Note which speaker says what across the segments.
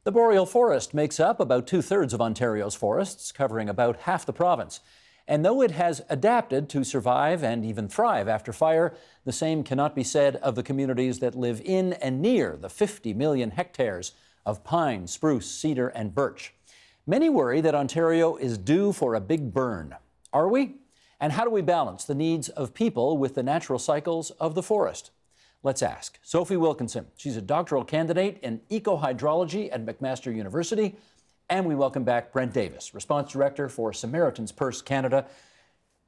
Speaker 1: The boreal forest makes up about 2/3 of Ontario's forests, covering about half the province. And though it has adapted to survive and even thrive after fire, the same cannot be said of the communities that live in and near the 50 million hectares of pine, spruce, cedar, and birch. Many worry that Ontario is due for a big burn. Are we? And how do we balance the needs of people with the natural cycles of the forest? Let's ask Sophie Wilkinson. She's a doctoral candidate in ecohydrology at McMaster University. And we welcome back Brent Davis, Response Director for Samaritan's Purse Canada.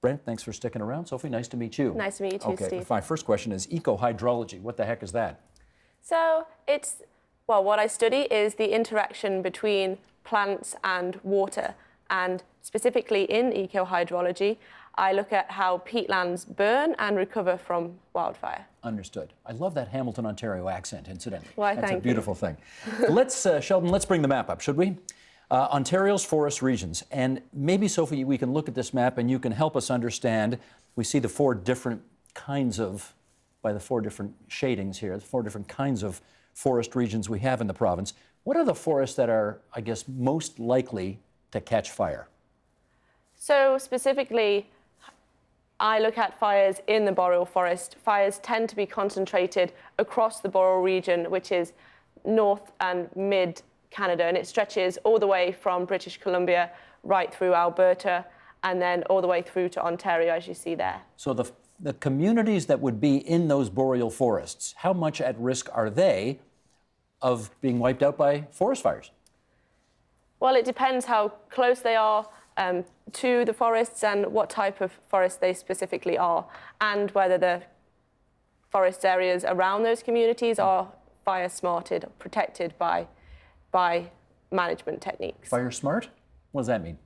Speaker 1: Brent, thanks for sticking around. Sophie, nice to meet you.
Speaker 2: Nice to meet you too,
Speaker 1: okay,
Speaker 2: Steve.
Speaker 1: My first question is ecohydrology. What the heck is that?
Speaker 2: So what I study is the interaction between plants and water. And specifically in ecohydrology, I look at how peatlands burn and recover from wildfire.
Speaker 1: Understood. I love that Hamilton, Ontario accent, incidentally.
Speaker 2: Why,
Speaker 1: That's
Speaker 2: thank
Speaker 1: a beautiful thing. Sheldon, let's bring the map up, should we? Ontario's forest regions. And maybe, Sophie, we can look at this map and you can help us understand. We see the four different kinds of, by the four different shadings here, the four different kinds of forest regions we have in the province. What are the forests that are, I guess, most likely to catch fire?
Speaker 2: So specifically, I look at fires in the boreal forest. Fires tend to be concentrated across the boreal region, which is north and mid Canada, and it stretches all the way from British Columbia right through Alberta and then all the way through to Ontario, as you see there.
Speaker 1: So the communities that would be in those boreal forests, how much at risk are they of being wiped out by forest fires?
Speaker 2: Well, it depends how close they are to the forests and what type of forest they specifically are, and whether the forest areas around those communities are fire-smarted, protected by management techniques.
Speaker 1: FireSmart? What does that mean?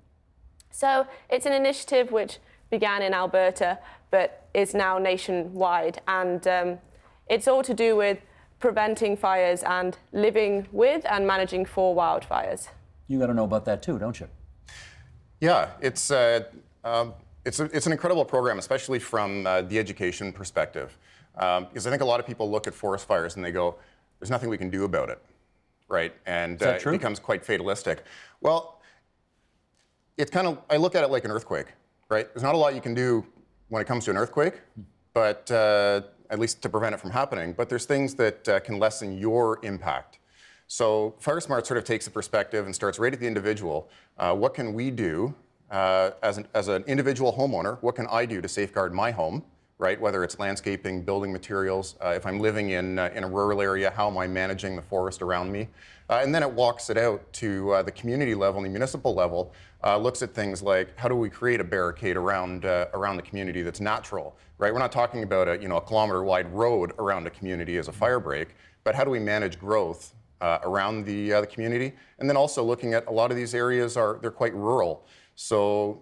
Speaker 2: So it's an initiative which began in Alberta but is now nationwide, and it's all to do with preventing fires and living with and managing for wildfires. You
Speaker 1: got to know about that too, don't you?
Speaker 3: Yeah, it's an incredible program, especially from the education perspective, because I think a lot of people look at forest fires and they go, "There's nothing we can do about it," right? And it becomes quite fatalistic. Well, it's kind of, I look at it like an earthquake, right? There's not a lot you can do when it comes to an earthquake, but at least to prevent it from happening. But there's things that can lessen your impact. So FireSmart sort of takes a perspective and starts right at the individual. What can we do as an individual homeowner? What can I do to safeguard my home, right? Whether it's landscaping, building materials. If I'm living in a rural area, how am I managing the forest around me? And then it walks it out to the community level and the municipal level, looks at things like how do we create a barricade around the community that's natural, right? We're not talking about a kilometer-wide road around a community as a fire break, but how do we manage growth around the community? And then also looking at a lot of these areas they're quite rural. So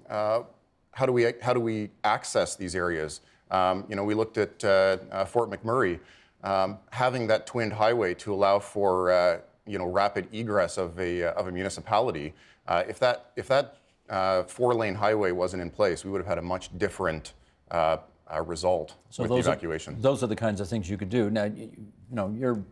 Speaker 3: how do we access these areas? We looked at Fort McMurray, having that twinned highway to allow for rapid egress of a municipality. If that 4-lane highway wasn't in place, we would have had a much different result with the evacuation.
Speaker 1: Those are the kinds of things you could do. Now, you're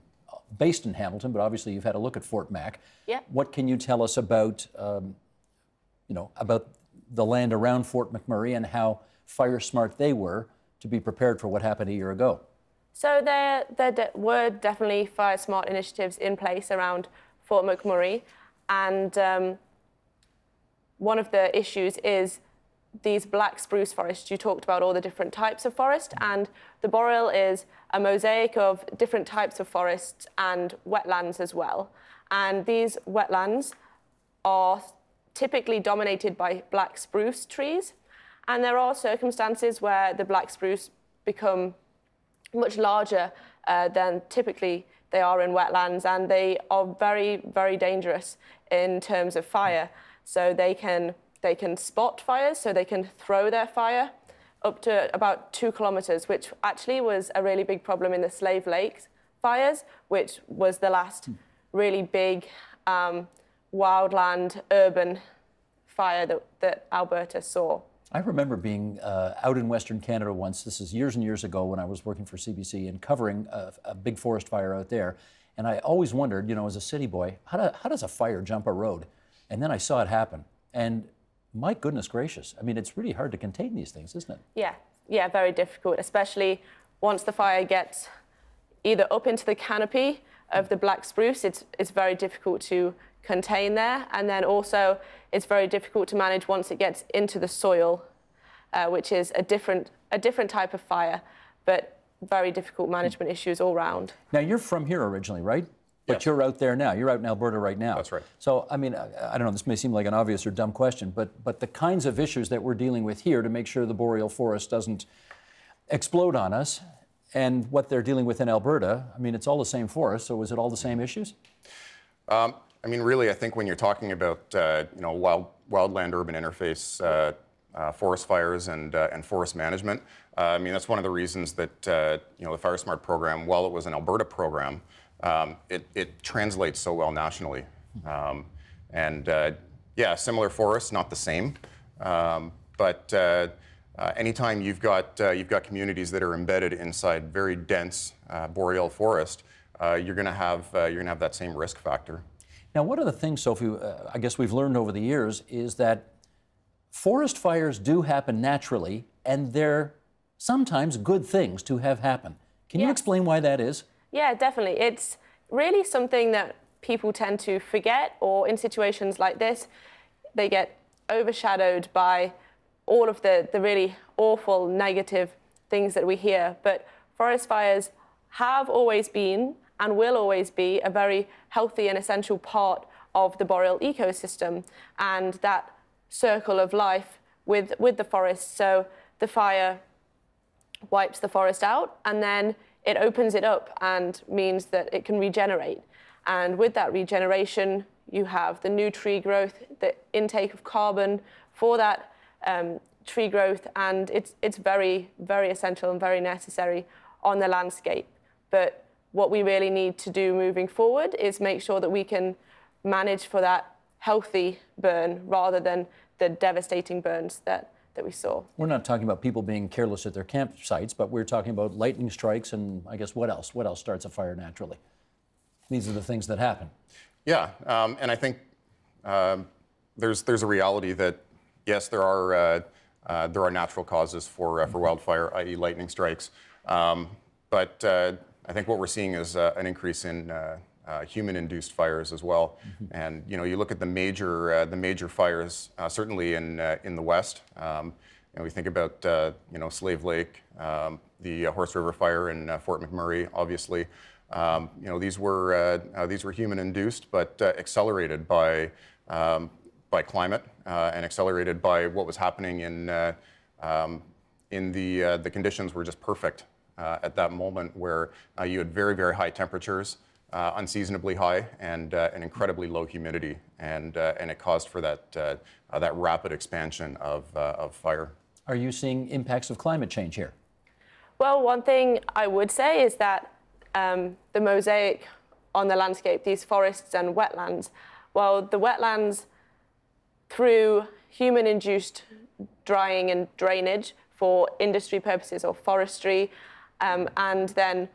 Speaker 1: based in Hamilton, but obviously you've had a look at Fort Mac.
Speaker 2: Yeah.
Speaker 1: What can you tell us about, about the land around Fort McMurray and how fire-smart they were to be prepared for what happened a year ago?
Speaker 2: So there were definitely fire-smart initiatives in place around Fort McMurray, and one of the issues is these black spruce forests. You talked about all the different types of forest, and the boreal is a mosaic of different types of forests and wetlands as well. And these wetlands are typically dominated by black spruce trees, and there are circumstances where the black spruce become much larger than typically they are in wetlands, and they are very, very dangerous in terms of fire. So they can spot fires, so they can throw their fire up to about 2 kilometers, which actually was a really big problem in the Slave Lake fires, which was the last really big wildland urban fire that Alberta saw.
Speaker 1: I remember being out in Western Canada once, this is years and years ago when I was working for CBC and covering a big forest fire out there. And I always wondered, you know, as a city boy, how does a fire jump a road? And then I saw it happen. And my goodness gracious, I mean, it's really hard to contain these things, isn't it?
Speaker 2: Yeah, very difficult, especially once the fire gets either up into the canopy of the black spruce, it's very difficult to contain there. And then also it's very difficult to manage once it gets into the soil, which is a different type of fire, but very difficult management issues all round.
Speaker 1: Now, you're from here originally, right? But
Speaker 3: Yes.
Speaker 1: you're out there now. You're out in Alberta right now.
Speaker 3: That's right.
Speaker 1: So, I mean, I don't know, this may seem like an obvious or dumb question, but the kinds of issues that we're dealing with here to make sure the boreal forest doesn't explode on us and what they're dealing with in Alberta, I mean, it's all the same forest, so is it all the same issues?
Speaker 3: I mean, really, I think when you're talking about you know, wildland-urban interface, forest fires and forest management, I mean, that's one of the reasons that you know, the FireSmart program, while it was an Alberta program, it translates so well nationally. Yeah, similar forests, not the same, but anytime you've got communities that are embedded inside very dense boreal forest, you're going to have that same risk factor.
Speaker 1: Now, one of the things, Sophie, I guess we've learned over the years is that forest fires do happen naturally, and they're sometimes good things to have happen. Can you explain why that is?
Speaker 2: Yeah, definitely. It's really something that people tend to forget, or in situations like this, they get overshadowed by all of the really awful, negative things that we hear. But forest fires have always been and will always be a very healthy and essential part of the boreal ecosystem and that circle of life with the forest. So the fire wipes the forest out, and then it opens it up and means that it can regenerate. And with that regeneration, you have the new tree growth, the intake of carbon for that tree growth, and it's very, very essential and very necessary on the landscape. But what we really need to do moving forward is make sure that we can manage for that healthy burn rather than the devastating burns that we saw.
Speaker 1: We're not talking about people being careless at their campsites, but we're talking about lightning strikes and I guess what else? What else starts a fire naturally? These are the things that happen.
Speaker 3: Yeah, and I think there's a reality that yes, there are natural causes for wildfire, i.e. lightning strikes, but I think what we're seeing is an increase in human-induced fires as well. Mm-hmm. And you know, you look at the major fires, certainly in the West. And we think about you know, Slave Lake, the Horse River fire in Fort McMurray, obviously. You know, these were human-induced, but accelerated by climate and accelerated by what was happening in the conditions were just perfect at that moment, where you had very, very high temperatures, unseasonably high, and incredibly low humidity, and it caused for that rapid expansion of fire.
Speaker 2: Are you seeing impacts of climate change here? Well, one thing I would say is that the mosaic on the landscape, these forests and wetlands, well, the wetlands, through human-induced drying and drainage for industry purposes or forestry, and then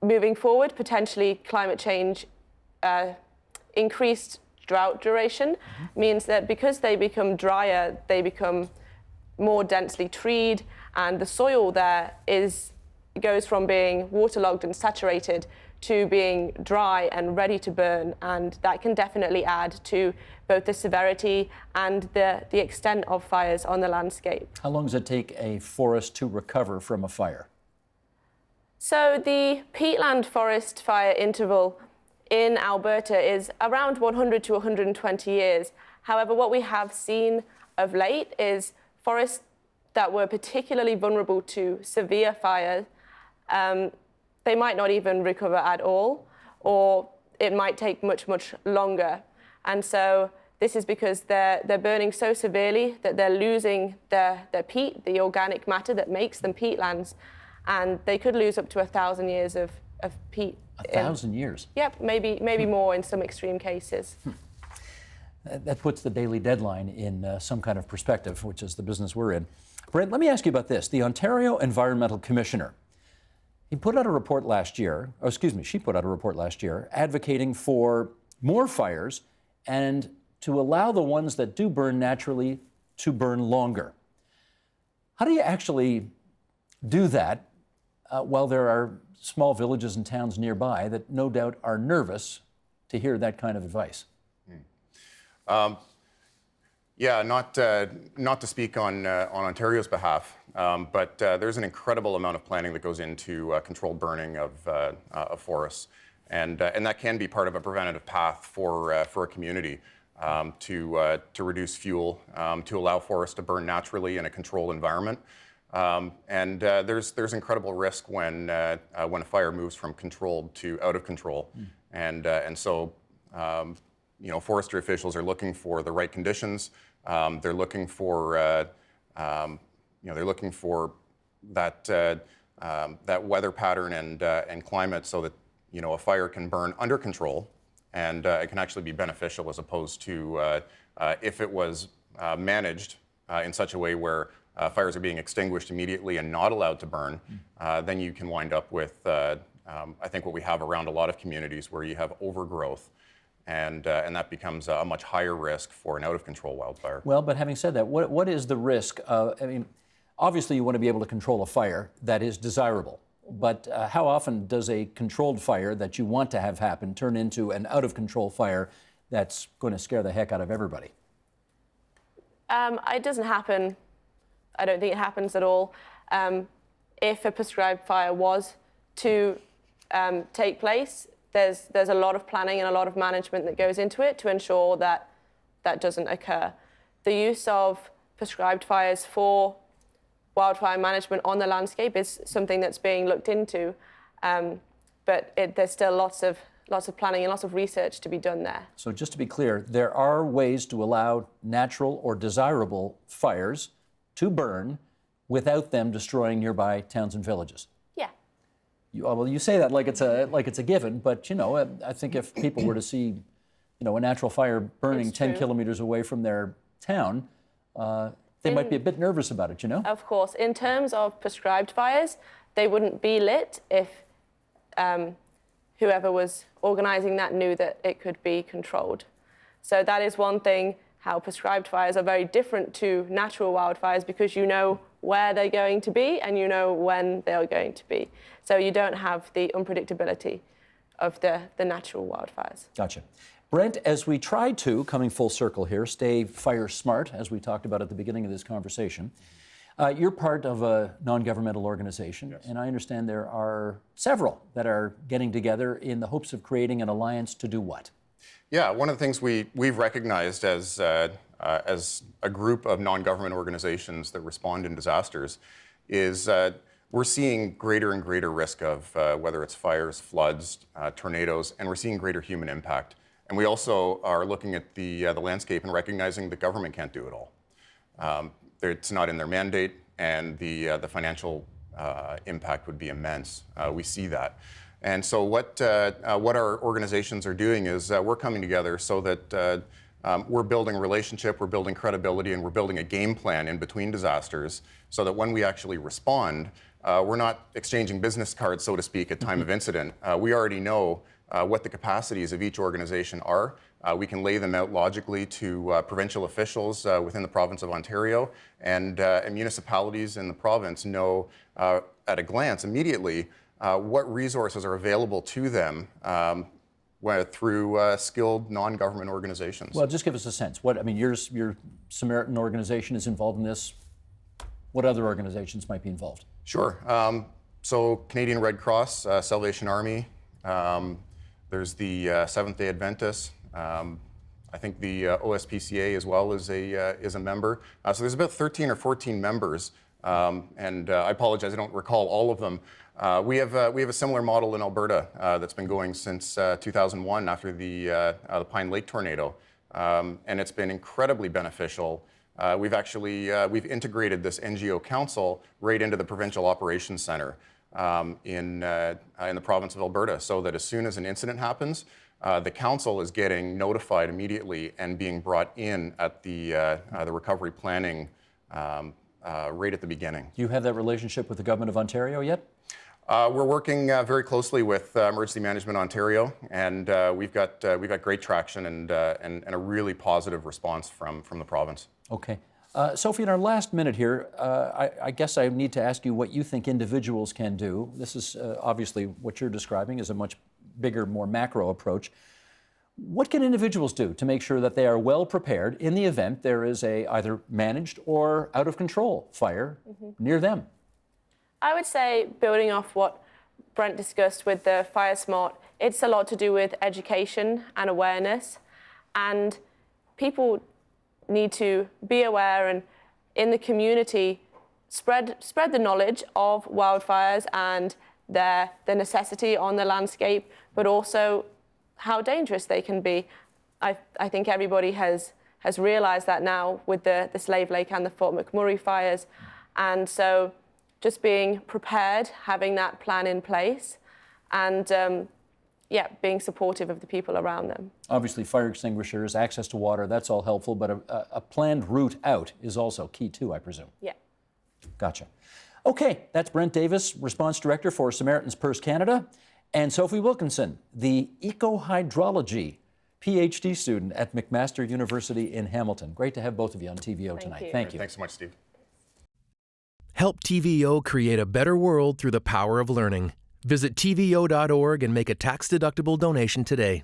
Speaker 2: moving forward, potentially climate change, increased drought duration, means that because they become drier, they become more densely treed, and the soil there goes from being waterlogged and saturated to being dry and ready to burn, and that can definitely add to both the severity and the extent of fires on the landscape.
Speaker 1: How long does it take a forest to recover from a fire?
Speaker 2: So the peatland forest fire interval in Alberta is around 100 to 120 years. However, what we have seen of late is forests that were particularly vulnerable to severe fire, they might not even recover at all, or it might take much, much longer. And so this is because they're burning so severely that they're losing their peat, the organic matter that makes them peatlands, and they could lose up to 1,000 years of peat.
Speaker 1: 1,000 years?
Speaker 2: Yep, maybe more in some extreme cases.
Speaker 1: That puts the daily deadline in some kind of perspective, which is the business we're in. Brent, let me ask you about this. The Ontario Environmental Commissioner, He put out a report last year, or excuse me, she put out a report last year advocating for more fires and to allow the ones that do burn naturally to burn longer. How do you actually do that while there are small villages and towns nearby that no doubt are nervous to hear that kind of advice?
Speaker 3: Yeah, not to speak on Ontario's behalf, but there's an incredible amount of planning that goes into controlled burning of forests, and that can be part of a preventative path for a community to reduce fuel, to allow forests to burn naturally in a controlled environment. There's incredible risk when a fire moves from controlled to out of control, and so forestry officials are looking for the right conditions. They're looking for that weather pattern and climate so that a fire can burn under control and it can actually be beneficial, as opposed to if it was managed in such a way where fires are being extinguished immediately and not allowed to burn. Then you can wind up with I think what we have around a lot of communities, where you have overgrowth. And that becomes a much higher risk for an out-of-control wildfire.
Speaker 1: Well, but having said that, what is the risk of, I mean, obviously you want to be able to control a fire that is desirable, but how often does a controlled fire that you want to have happen turn into an out-of-control fire that's going to scare the heck out of everybody?
Speaker 2: It doesn't happen. I don't think it happens at all. If a prescribed fire was to take place, there's a lot of planning and a lot of management that goes into it to ensure that that doesn't occur. The use of prescribed fires for wildfire management on the landscape is something that's being looked into, but there's still lots of planning and lots of research to be done there.
Speaker 1: So just to be clear, there are ways to allow natural or desirable fires to burn without them destroying nearby towns and villages. Well, you say that like it's a given, but I think if people were to see, a natural fire burning 10 kilometers away from their town, they might be a bit nervous about it.
Speaker 2: Of course, in terms of prescribed fires, they wouldn't be lit if whoever was organising that knew that it could be controlled. So that is one thing. How prescribed fires are very different to natural wildfires, because you know where they're going to be and you know when they're going to be. So you don't have the unpredictability of the natural wildfires.
Speaker 1: Gotcha. Brent, as we try to, coming full circle here, stay fire smart, as we talked about at the beginning of this conversation, you're part of a non-governmental organization, yes. And I understand there are several that are getting together in the hopes of creating an alliance to do what?
Speaker 3: Yeah, one of the things we've recognized as a group of non-government organizations that respond in disasters is we're seeing greater and greater risk of whether it's fires, floods, tornadoes, and we're seeing greater human impact. And we also are looking at the landscape and recognizing the government can't do it all. It's not in their mandate, and the financial impact would be immense. We see that. And so what our organizations are doing is we're coming together so that we're building a relationship, we're building credibility, and we're building a game plan in between disasters, so that when we actually respond, we're not exchanging business cards, so to speak, at time of incident. We already know what the capacities of each organization are. We can lay them out logically to provincial officials within the province of Ontario, and municipalities in the province know at a glance immediately what resources are available to them through skilled non-government organizations.
Speaker 1: Well, just give us a sense. Your Samaritan organization is involved in this. What other organizations might be involved?
Speaker 3: Sure. So Canadian Red Cross, Salvation Army, there's the Seventh-day Adventists. I think the OSPCA as well is a member. So there's about 13 or 14 members, and I apologize, I don't recall all of them. We have a similar model in Alberta that's been going since 2001 after the Pine Lake tornado, and it's been incredibly beneficial. We've integrated this NGO council right into the Provincial Operations Center in the province of Alberta, so that as soon as an incident happens, the council is getting notified immediately and being brought in at the recovery planning right at the beginning.
Speaker 1: Do you have that relationship with the Government of Ontario yet?
Speaker 3: We're working very closely with Emergency Management Ontario, and we've got great traction and a really positive response from the province.
Speaker 1: Okay. Sophie, in our last minute here, I guess I need to ask you what you think individuals can do. This is obviously what you're describing is a much bigger, more macro approach. What can individuals do to make sure that they are well prepared in the event there is a either managed or out of control fire near them?
Speaker 2: I would say, building off what Brent discussed with the FireSmart, it's a lot to do with education and awareness, and people need to be aware and in the community spread the knowledge of wildfires and the necessity on the landscape, but also how dangerous they can be. I think everybody has realized that now with the Slave Lake and the Fort McMurray fires, and so just being prepared, having that plan in place, and being supportive of the people around them.
Speaker 1: Obviously, fire extinguishers, access to water, that's all helpful, but a planned route out is also key too, I presume.
Speaker 2: Yeah.
Speaker 1: Gotcha. Okay, that's Brent Davis, Response Director for Samaritan's Purse Canada, and Sophie Wilkinson, the eco-hydrology PhD student at McMaster University in Hamilton. Great to have both of you on TVO tonight. Thank you.
Speaker 3: Thanks so much, Steve.
Speaker 4: Help TVO create a better world through the power of learning. Visit TVO.org and make a tax-deductible donation today.